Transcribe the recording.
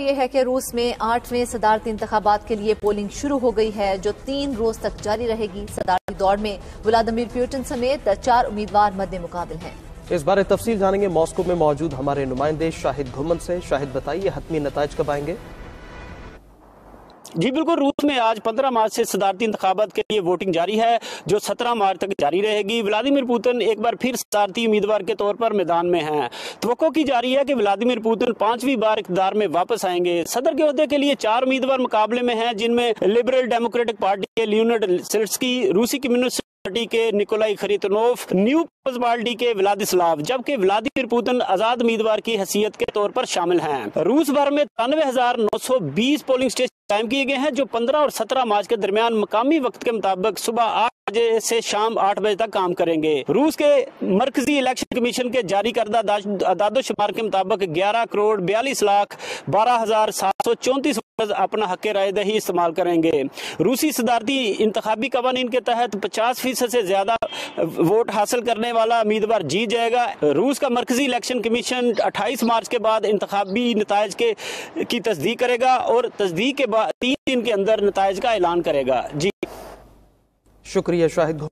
ये है कि रूस में 8वें सदारती इंतखाबात के लिए पोलिंग शुरू हो गई है, जो 3 रोज तक जारी रहेगी। सदारती दौड़ में व्लादिमीर पुतिन समेत 4 उम्मीदवार मद्दे मुकाबिल हैं। इस बारे तफसील जानेंगे मॉस्को में मौजूद हमारे नुमाइंदे शाहिद घुमन से। शाहिद, बताइए हतमी नताइज कब आएंगे? जी बिल्कुल, रूस में आज 15 मार्च से सदारती इंतखाबात के लिए वोटिंग जारी है, जो 17 मार्च तक जारी रहेगी। व्लादिमीर पुतिन एक बार फिर सदारती उम्मीदवार के तौर पर मैदान में हैं। तवक्को की जा रही है कि व्लादिमीर पुतिन 5वीं बार इक़्तिदार में वापस आएंगे। सदर के ओहदे के लिए 4 उम्मीदवार मुकाबले में हैं, जिनमें लिबरल डेमोक्रेटिक पार्टी के लियोनिड सेलेंस्की, रूसी कम्युनिस्ट पार्टी के निकोलाई खरीतनोव, न्यू पीपल्स पार्टी के व्लादिस्लाव, जबकि व्लादिमीर पुतिन आजाद उम्मीदवार की हैसियत के तौर पर शामिल हैं। रूस भर में 93,920 पोलिंग स्टेशन कायम किए गए हैं, जो 15 और 17 मार्च के दरमियान मकामी वक्त के मुताबिक सुबह 8 बजे से शाम 8 बजे तक काम करेंगे। रूस के मरकजी इलेक्शन कमीशन के जारी करदा आदादोशुमार के मुताबिक 11,42,12,734 अपना हक राय दही इस्तेमाल करेंगे। रूसी सदारती इंतखाबी कवानीन के तहत 50% से ज्यादा वोट हासिल करने वाला उम्मीदवार जीत जाएगा। रूस का मरकजी इलेक्शन कमीशन 28 मार्च के बाद इंतखाबी नताइज की तस्दीक करेगा और तस्दीक के बाद 3 दिन के अंदर नताइज का ऐलान करेगा। जी शुक्रिया शाहिद।